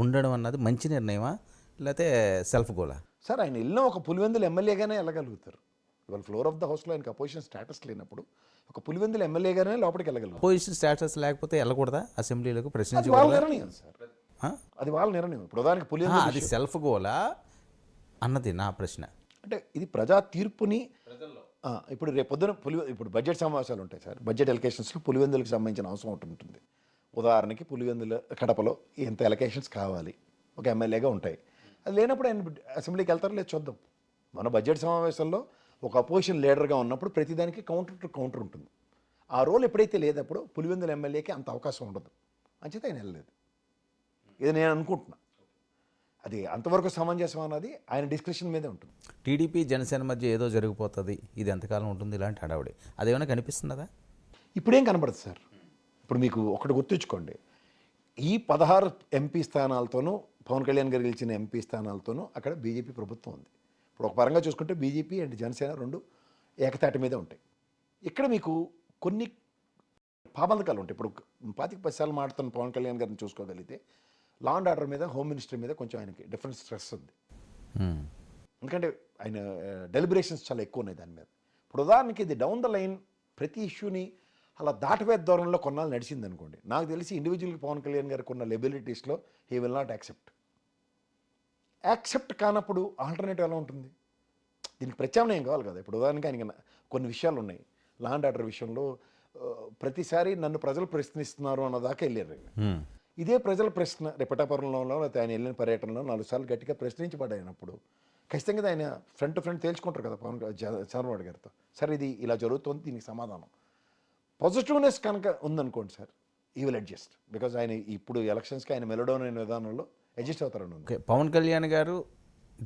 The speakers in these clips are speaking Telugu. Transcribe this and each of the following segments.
ఉండడం అన్నది మంచి నిర్ణయమా లేకపోతే సెల్ఫ్ గోలా? సార్ ఆయన వెళ్ళిన ఒక పులివెందుల ఎమ్మెల్యేగానే వెళ్ళగలుగుతారు. ఇవాళ ఫ్లోర్ ఆఫ్ ద హౌస్లో ఆయనకు అపోజిషన్ స్టేటస్ లేనప్పుడు ఒక పులివెందుల ఎమ్మెల్యేగానే లోపలికి వెళ్ళగలుగుతారు. అపోజిషన్ స్టేటస్ లేకపోతే వెళ్ళకూడదా అసెంబ్లీలకు అది వాళ్ళ ప్రశ్నించకూడదా? నిర్ణయం సార్, అది వాళ్ళ నిర్ణయం. ఇప్పుడు ఉదాహరణకి అది పులివెందుల సెల్ఫ్ గోలా అన్నది నా ప్రశ్న. అంటే ఇది ప్రజా తీర్పుని ఇప్పుడు రేపు పొద్దున ఇప్పుడు బడ్జెట్ సమావేశాలు ఉంటాయి సార్. బడ్జెట్ ఎలకేషన్స్లో పులివెందులకు సంబంధించిన అవసరం ఉంటుంది. ఉదాహరణకి పులివెందుల కడపలో ఎంత ఎలకేషన్స్ కావాలి ఒక ఎమ్మెల్యేగా ఉంటాయి. అది లేనప్పుడు ఆయన అసెంబ్లీకి వెళ్తారో లేదు చూద్దాం. మన బడ్జెట్ సమావేశంలో ఒక అపోజిషన్ లీడర్గా ఉన్నప్పుడు ప్రతిదానికి కౌంటర్ టు కౌంటర్ ఉంటుంది. ఆ రోల్ ఎప్పుడైతే లేదప్పుడు పులివెందుల ఎమ్మెల్యేకి అంత అవకాశం ఉండదు. అంచేత ఆయన వెళ్ళలేదు. ఇది నేను అనుకుంటున్నా. అది అంతవరకు సమంజసం అన్నది ఆయన డిస్కషన్ మీదే ఉంటుంది. టీడీపీ జనసేన మధ్య ఏదో జరిగిపోతుంది, ఇది ఎంతకాలం ఉంటుంది ఇలాంటి హడావుడి, అదేమైనా కనిపిస్తున్నదా? ఇప్పుడేం కనబడదు సార్. ఇప్పుడు మీకు ఒకటి గుర్తుంచుకోండి, ఈ 16 ఎంపీ స్థానాలతోనూ పవన్ కళ్యాణ్ గారు గెలిచిన ఎంపీ స్థానాలతోనూ అక్కడ బీజేపీ ప్రభుత్వం ఉంది. ఇప్పుడు ఒక పరంగా చూసుకుంటే బీజేపీ అండ్ జనసేన రెండు ఏకతాటి మీదే ఉంటాయి. ఇక్కడ మీకు కొన్ని పాబంధకాలు ఉంటాయి. ఇప్పుడు 25 సార్లు మాట్లాడుతున్న పవన్ కళ్యాణ్ గారిని చూసుకోగలిగితే లా అండ్ ఆర్డర్ మీద, హోమ్ మినిస్ట్రీ మీద కొంచెం ఆయనకి డిఫరెంట్ స్ట్రెస్ ఉంది. ఎందుకంటే ఆయన డెలిబరేషన్స్ చాలా ఎక్కువ ఉన్నాయి దాని మీద. ఇప్పుడు ఉదాహరణకి ఇది డౌన్ ద లైన్ ప్రతి ఇష్యూని అలా దాటవేత దూరంలో కొన్నాళ్ళు నడిచింది అనుకోండి, నాకు తెలిసి ఇండివిజువల్గా పవన్ కళ్యాణ్ గారికి ఉన్న లెబిలిటీస్లో హీ విల్ నాట్ యాక్సెప్ట్ కానప్పుడు ఆల్టర్నేటివ్ ఎలా ఉంటుంది? దీనికి ప్రత్యామ్నాయం కావాలి కదా. ఇప్పుడు ఉదాహరణకి ఆయనకి కొన్ని విషయాలు ఉన్నాయి. లా అండ్ ఆర్డర్ విషయంలో ప్రతిసారి నన్ను ప్రజలు ప్రశ్నిస్తున్నారు అన్నదాకా వెళ్ళారు. ఇదే ప్రజల ప్రశ్న రేపటాపురంలో లేకపోతే ఆయన వెళ్ళిన పర్యటనలో 4 సార్లు గట్టిగా ప్రశ్నించబడినప్పుడు ఖచ్చితంగా ఆయన ఫ్రంట్ టు ఫ్రంట్ తేల్చుకుంటారు కదా చంద్రబాబు గారితో. సార్ ఇది ఇలా జరుగుతుంది, దీనికి సమాధానం పాజిటివ్నెస్ కనుక ఉందనుకోండి సార్, ఈ విల్ అడ్జస్ట్. బికాజ్ ఆయన ఇప్పుడు ఎలక్షన్స్కి ఆయన మెలడౌన్ అయిన విధానంలో అడ్జస్ట్ అవుతారని ఉంది. పవన్ కళ్యాణ్ గారు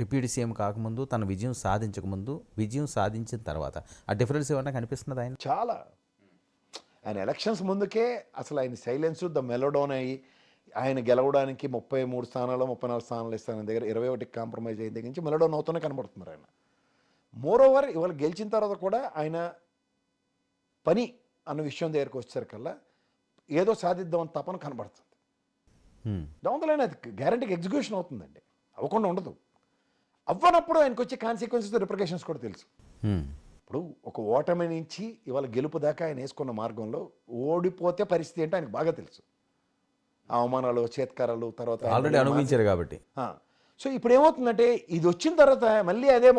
డిప్యూటీ సీఎం కాకముందు, తన విజయం సాధించకముందు, విజయం సాధించిన తర్వాత ఆ డిఫరెన్స్ ఏమన్నా కనిపిస్తున్నది ఆయన? చాలా. ఆయన ఎలక్షన్స్ ముందుకే అసలు ఆయన సైలెన్స్ ద మెలోడౌన్ అయ్యి ఆయన గెలవడానికి 33 స్థానాలు 34 స్థానాలు ఇస్తాన దగ్గర 21కి కాంప్రమైజ్ అయిన దగ్గర నుంచి మెలోడౌన్ అవుతూనే కనబడుతున్నారు ఆయన. మోర్ ఓవర్ ఇవాళ గెలిచిన తర్వాత కూడా ఆయన పని అన్న విషయం దగ్గరికి వచ్చేసరికల్లా ఏదో సాధిద్దామని తపన కనబడుతుంది. డౌన్ ద లైన్ అది గ్యారంటీకి ఎగ్జిక్యూషన్ అవుతుందండి, అవ్వకుండా ఉండదు. అవ్వనప్పుడు ఆయనకు వచ్చే కాన్సిక్వెన్సెస్, రిప్రికేషన్స్ కూడా తెలుసు. ఇప్పుడు ఒక ఓటమి నుంచి ఇవాళ గెలుపు దాకా ఆయన వేసుకున్న మార్గంలో ఓడిపోతే పరిస్థితి ఏంటో ఆయనకు బాగా తెలుసు. అవమానాలు, చేత్కారాలు తర్వాత ఆల్రెడీ అనుభవించారు కాబట్టి. సో ఇప్పుడు ఏమవుతుందంటే ఇది వచ్చిన తర్వాత మళ్ళీ అదే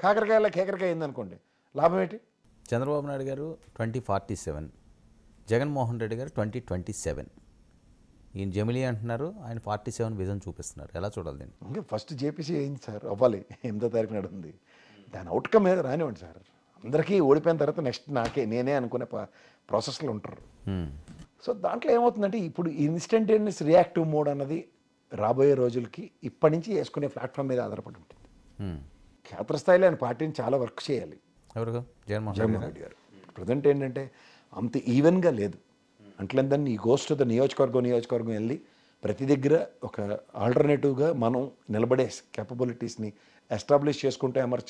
కాకరకాయల కేకరకాయ అయిందనుకోండి, లాభం ఏంటి? చంద్రబాబు నాయుడు గారు 2047, జగన్మోహన్ రెడ్డి గారు 2027. ఈయన జమిలీ అంటున్నారు, ఆయన 47 విజన్ చూపిస్తున్నారు. ఎలా చూడాలి దీన్ని? ఇంకా ఫస్ట్ జేపీసీ అయింది సార్, అవ్వాలి. 8వ తారీఖు నాడు ఉంది. దాని అవుట్కమ్ మీద రానివ్వండి సార్. అందరికీ ఓడిపోయిన తర్వాత నెక్స్ట్ నేనే అనుకునే ప్రాసెస్లో ఉంటారు. సో దాంట్లో ఏమవుతుందంటే ఇప్పుడు ఇన్స్టంటేనియస్ రియాక్టివ్ మోడ్ అన్నది రాబోయే రోజులకి ఇప్పటి నుంచి వేసుకునే ప్లాట్ఫామ్ మీద ఆధారపడి ఉంటుంది. క్షేత్రస్థాయిలో ఆయన పార్టీని చాలా వర్క్ చేయాలి. ఎవరు? జగన్మోహన్ రెడ్డి గారు. ప్రజెంట్ ఏంటంటే అంత ఈవెన్గా లేదు. అంట్లందరినీ ఈ గోస్ట్ ద నియోజకవర్గం వెళ్ళి ప్రతి దగ్గర ఒక ఆల్టర్నేటివ్గా మనం నిలబడే కేపబిలిటీస్ని ఎస్టాబ్లిష్ చేసుకుంటే, ఎమర్జ్ చేసుకుంటే